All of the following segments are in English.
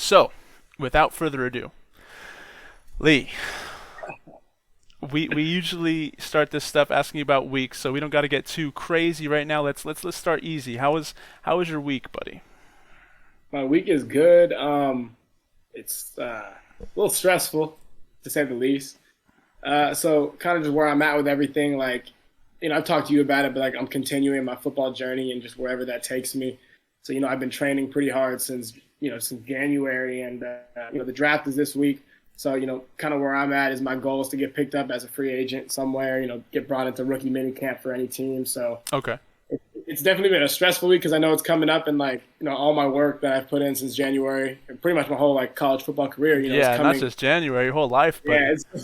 So, without further ado, Lee, we usually start this stuff asking you about weeks, so we don't got to get too crazy right now. Let's start easy. How was your week, buddy? My week is good. It's a little stressful to say the least. So kind of just where I'm at with everything. Like, I've talked to you about it, but like I'm continuing my football journey and just wherever that takes me. So I've been training pretty hard since January, and the draft is this week. So kind of where I'm at is my goal is to get picked up as a free agent somewhere. Get brought into rookie mini camp for any team. So Okay. it's definitely been a stressful week because I know it's coming up, and like all my work that I've put in since January, and pretty much my whole like college football career, is Yeah, not coming. just January, your whole life, Yeah, buddy.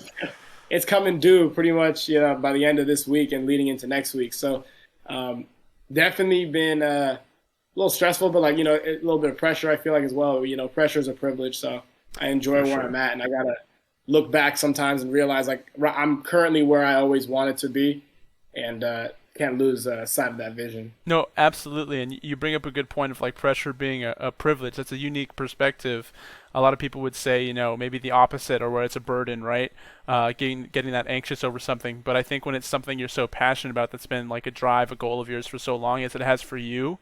it's coming due pretty much by the end of this week and leading into next week. So um, definitely been a little stressful, but like a little bit of pressure I feel like as well. Pressure is a privilege, so I enjoy For where I'm sure. at, and I gotta look back sometimes and realize like I'm currently where I always wanted to be, and can't lose sight of that vision. No, absolutely, and you bring up a good point of like pressure being a privilege. That's a unique perspective. A lot of people would say, maybe the opposite, or where it's a burden, right? Getting that anxious over something. But I think when it's something you're so passionate about, that's been like a drive, a goal of yours for so long, as it has for you,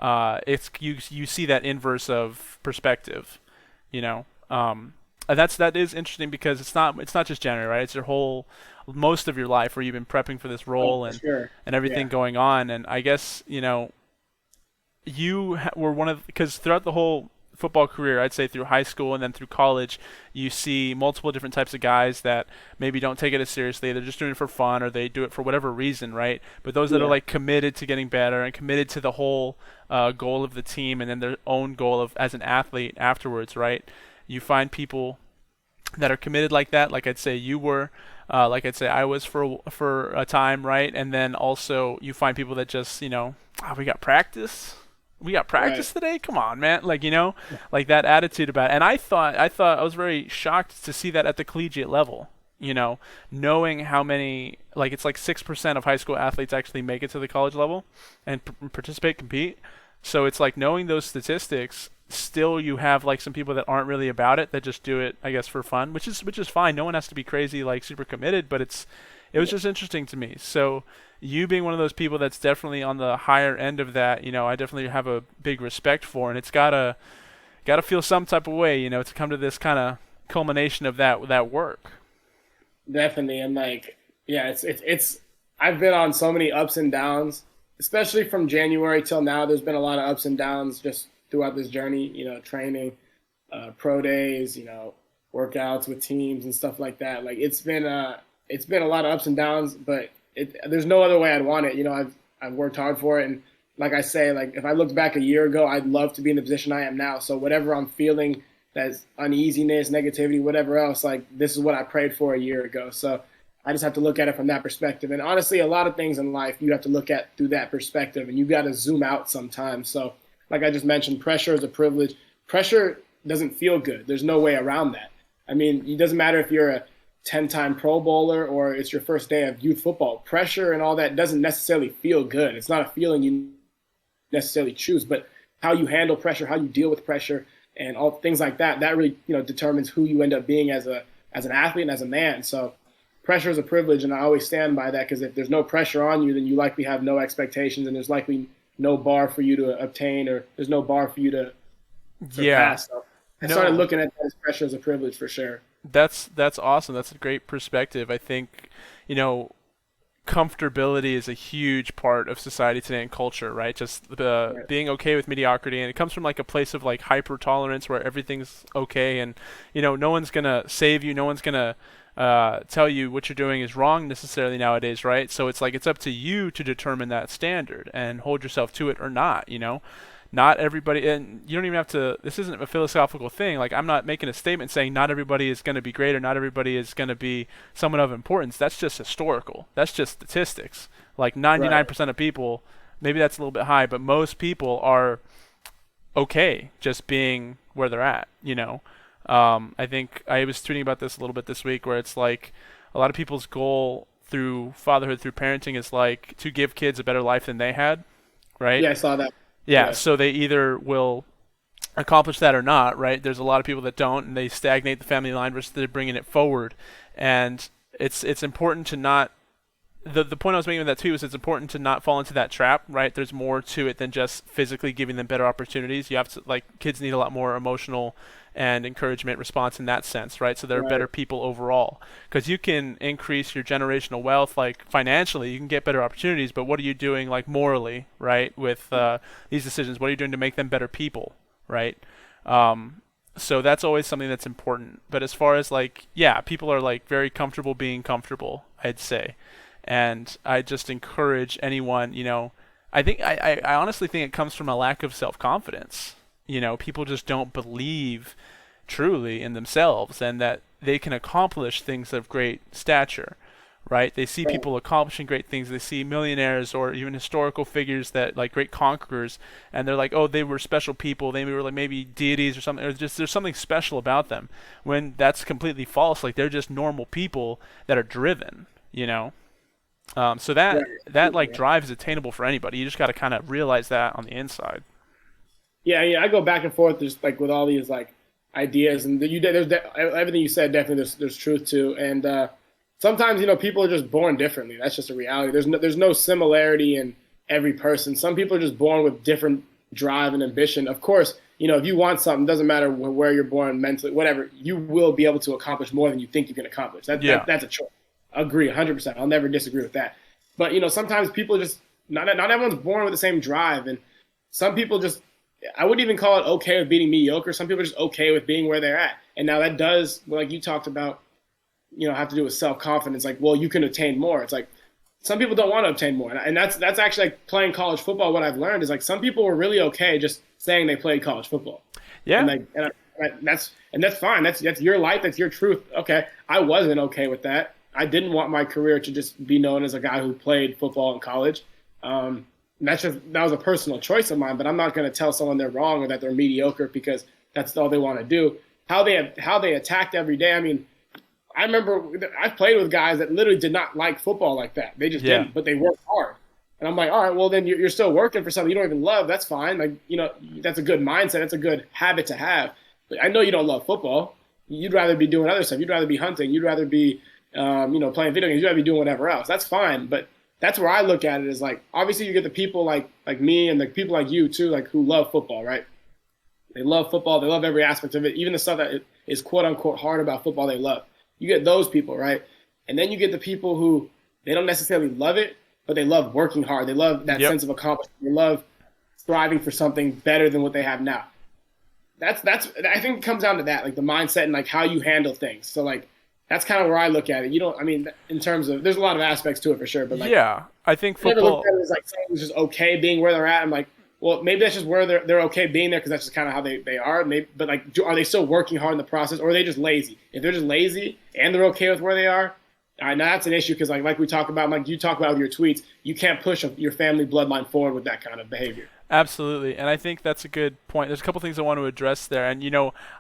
it's you see that inverse of perspective, you know. And that is interesting because it's not just January, right? It's your whole most of your life where you've been prepping for this Oh, role for and sure. everything Yeah. going on. And I guess were one of, because throughout the whole football career, I'd say through high school and then through college, you see multiple different types of guys that maybe don't take it as seriously. They're just doing it for fun, or they do it for whatever reason, right? But those that are Yeah. like committed to getting better and committed to the whole goal of the team and then their own goal of as an athlete afterwards, right? You find people that are committed like that, like I'd say you were, like I'd say I was for a time, right? And then also you find people that just, "Ah, we got practice. We got Right. practice today. Come on, man!" Like like that attitude about it. And I thought I was very shocked to see that at the collegiate level. Knowing how many, like it's like 6% of high school athletes actually make it to the college level and participate, compete. So it's like knowing those statistics, still you have like some people that aren't really about it, that just do it, I guess, for fun, which is fine. No one has to be crazy, like super committed, but it was Yeah. just interesting to me. So you being one of those people that's definitely on the higher end of that, I definitely have a big respect for, and it's gotta feel some type of way, to come to this kind of culmination of that work. Definitely, and like, yeah, it's. I've been on so many ups and downs, especially from January till now. There's been a lot of ups and downs just throughout this journey. Training, pro days, workouts with teams and stuff like that. Like it's been a lot of ups and downs, but there's no other way I'd want it. I've worked hard for it, and like I say, like if I looked back a year ago, I'd love to be in the position I am now. So whatever I'm feeling, that's uneasiness, negativity, whatever else, like this is what I prayed for a year ago. So I just have to look at it from that perspective. And honestly, a lot of things in life you have to look at through that perspective, and you got to zoom out sometimes. So like I just mentioned, pressure is a privilege. Pressure doesn't feel good. There's no way around that. I mean, it doesn't matter if you're a 10-time Pro Bowler or it's your first day of youth football. Pressure and all that doesn't necessarily feel good. It's not a feeling you necessarily choose, but how you handle pressure, how you deal with pressure, and all things like that. That really determines who you end up being as an athlete and as a man. So pressure is a privilege, and I always stand by that because if there's no pressure on you, then you likely have no expectations, and there's likely no bar for you to obtain, or there's no bar for you to Yeah. surpass. So I started No. looking at that as pressure as a privilege for sure. That's awesome. That's a great perspective. I think, you know, comfortability is a huge part of society today and culture, right? Just Right. being okay with mediocrity, and it comes from like a place of like hyper tolerance where everything's okay, and no one's gonna save you, no one's gonna tell you what you're doing is wrong necessarily nowadays, right? So it's like it's up to you to determine that standard and hold yourself to it or not. Not everybody, and you don't even have to, this isn't a philosophical thing. Like, I'm not making a statement saying not everybody is going to be great or not everybody is going to be someone of importance. That's just historical. That's just statistics. Like, Right. 99% of people, maybe that's a little bit high, but most people are okay just being where they're at. I think I was tweeting about this a little bit this week, where it's like a lot of people's goal through fatherhood, through parenting, is like to give kids a better life than they had, right? Yeah, I saw that. Yeah, Yeah. so they either will accomplish that or not, right? There's a lot of people that don't, and they stagnate the family line versus they're bringing it forward. And it's important to not. The point I was making with that too is it's important to not fall into that trap, right? There's more to it than just physically giving them better opportunities. You have to, like, kids need a lot more emotional and encouragement response in that sense, right? So they're Right. better people overall. Because you can increase your generational wealth, like financially, you can get better opportunities, but what are you doing, like morally, right? With these decisions, what are you doing to make them better people, right? So that's always something that's important. But as far as like, yeah, people are like very comfortable being comfortable, I'd say. And I just encourage anyone, I honestly think it comes from a lack of self confidence. People just don't believe truly in themselves and that they can accomplish things of great stature, right? They see Right. people accomplishing great things. They see millionaires or even historical figures that like great conquerors, and they're like, oh, they were special people. They were like maybe deities or something. Or just there's something special about them. When that's completely false. Like they're just normal people that are driven. So that Right. that like Yeah. drive is attainable for anybody. You just got to kind of realize that on the inside. Yeah, yeah, I go back and forth just like with all these like ideas, and everything you said definitely there's truth to, and sometimes people are just born differently. That's just a reality. There's no similarity in every person. Some people are just born with different drive and ambition. Of course, if you want something, doesn't matter where you're born mentally, whatever, you will be able to accomplish more than you think you can accomplish. Yeah. That's a choice. Agree, 100%. I'll never disagree with that. But sometimes people just not everyone's born with the same drive, and some people just I wouldn't even call it okay with being mediocre. Some people are just okay with being where they're at. And now that does, like you talked about, have to do with self confidence. Like, well, you can attain more. It's like some people don't want to obtain more, and that's actually like playing college football. What I've learned is like some people were really okay just saying they played college football, and Yeah. like that's fine. That's your life. That's your truth. Okay, I wasn't okay with that. I didn't want my career to just be known as a guy who played football in college. That was a personal choice of mine, but I'm not going to tell someone they're wrong or that they're mediocre because that's all they want to do. How they attacked every day. I mean, I remember I've played with guys that literally did not like football like that. They just Yeah. didn't, but they worked hard. And I'm like, all right, well then you're still working for something you don't even love. That's fine. Like that's a good mindset. That's a good habit to have. But I know you don't love football. You'd rather be doing other stuff. You'd rather be hunting. You'd rather be playing video games. You'd rather be doing whatever else. That's fine. But that's where I look at it is like obviously you get the people like me and the people like you too, like who love football, right? They love football. They love every aspect of it, even the stuff that is quote unquote hard about football. They love. You get those people, right? And then you get the people who they don't necessarily love it, but they love working hard. They love that Yep. sense of accomplishment. They love striving for something better than what they have now. That's I think it comes down to that, like the mindset and like how you handle things. So like that's kind of where I look at it. You don't, I mean, in terms of there's a lot of aspects to it for sure, but like Yeah. I think I never looked football. at it as like someone who's just okay being where they're at. I'm like, well, maybe that's just where they're okay being there because that's just kind of how they are. Maybe, but like, are they still working hard in the process, or are they just lazy? If they're just lazy and they're okay with where they are, now that's an issue because like we talk about, like you talk about with your tweets, you can't push your family bloodline forward with that kind of behavior. Absolutely, and I think that's a good point. There's a couple things I want to address there, and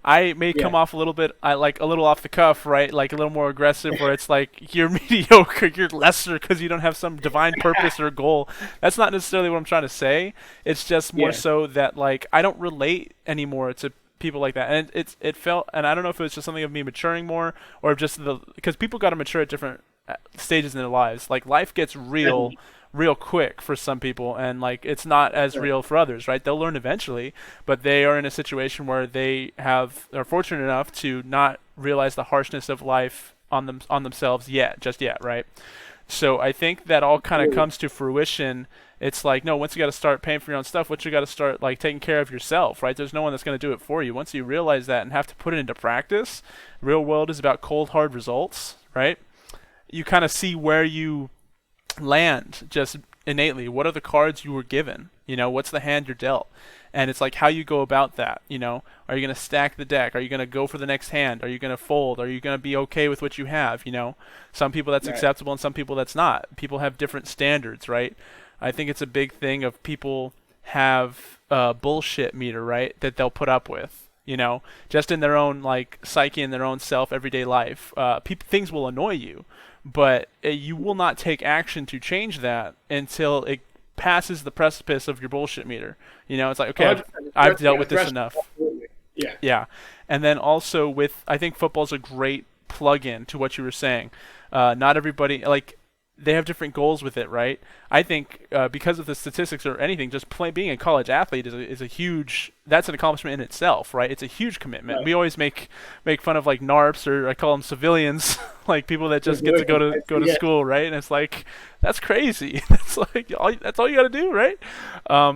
I may Yeah, come off a little bit, I like a little off the cuff, right? Like a little more aggressive, where it's like you're mediocre, you're lesser because you don't have some divine purpose or goal. That's not necessarily what I'm trying to say. It's just more yeah, so that like I don't relate anymore to people like that, and it felt, and I don't know if it was just something of me maturing more or just because people got to mature at different stages in their lives. Like life gets real definitely. real quick for some people, and like it's not as Right. real for others, right? They'll learn eventually, but they are in a situation where they are fortunate enough to not realize the harshness of life on themselves yet, just yet, right? So I think that all kind of comes to fruition. It's like, no, once you got to start paying for your own stuff, once you got to start like taking care of yourself, right? There's no one that's going to do it for you. Once you realize that and have to put it into practice, real world is about cold hard results, right? You kind of see where you land just innately. What are the cards you were given? What's the hand you're dealt? And it's like how you go about that. Are you going to stack the deck? Are you going to go for the next hand? Are you going to fold? Are you going to be okay with what you have? Some people that's Right. acceptable and some people that's not. People have different standards, right? I think it's a big thing of people have a bullshit meter, right, that they'll put up with. Just in their own like psyche and their own self, everyday life. Things will annoy you, but you will not take action to change that until it passes the precipice of your bullshit meter. It's like, okay, I've 100%. dealt with this enough. Yeah. Yeah, and then also with I think football's a great plug-in to what you were saying. Not everybody like they have different goals with it, right? I think because of the statistics or anything, just being a college athlete is a huge that's an accomplishment in itself, right? It's a huge commitment. Right. We always make fun of like NARPs or I call them civilians, like people that just get to go to Yeah. school, right? And it's like that's crazy. That's all you got to do, right?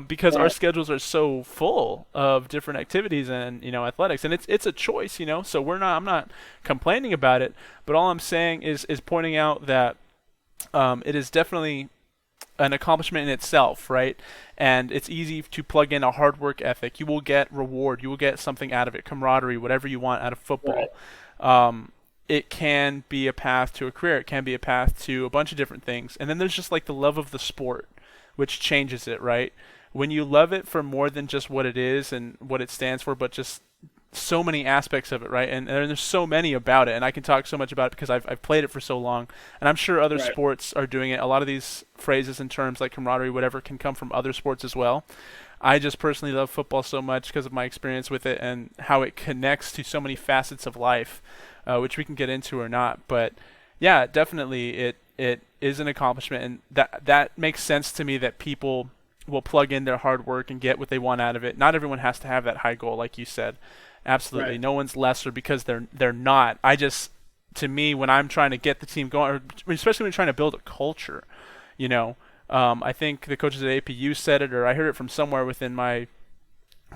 Because our Right. schedules are so full of different activities and athletics, and it's a choice, So I'm not complaining about it, but all I'm saying is pointing out that it is definitely an accomplishment in itself, right? And it's easy to plug in a hard work ethic. You will get reward. You will get something out of it, camaraderie, whatever you want out of Right. football. It can be a path to a career. It can be a path to a bunch of different things. And then there's just like the love of the sport, which changes it, right? When you love it for more than just what it is and what it stands for, but just so many aspects of it, right? And there's so many about it, and I can talk so much about it because I've played it for so long, and I'm sure other Right. sports are doing it. A lot of these phrases and terms like camaraderie, whatever, can come from other sports as well. I just personally love football so much because of my experience with it and how it connects to so many facets of life, which we can get into or not. But yeah, definitely it is an accomplishment, and that makes sense to me that people will plug in their hard work and get what they want out of it. Not everyone has to have that high goal, like you said. Absolutely, Right. no one's lesser because they're not. I just to me when I'm trying to get the team going, or especially when you're trying to build a culture, you know, I think the coaches at APU said it, or I heard it from somewhere within my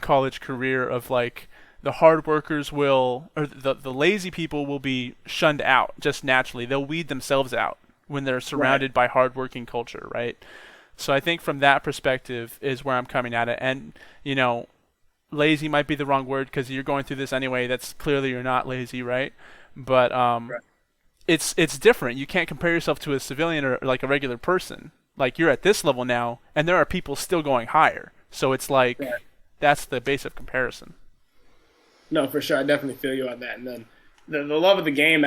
college career of like the hard workers will, or the lazy people will be shunned out just naturally. They'll weed themselves out when they're Right. surrounded by hardworking culture, right? So I think from that perspective is where I'm coming at it, and lazy might be the wrong word because you're going through this anyway. That's clearly you're not lazy, right? But Right. it's different. You can't compare yourself to a civilian or like a regular person. Like you're at this level now, and there are people still going higher. So it's like Right. that's the base of comparison. No, for sure. I definitely feel you on that. And then the love of the game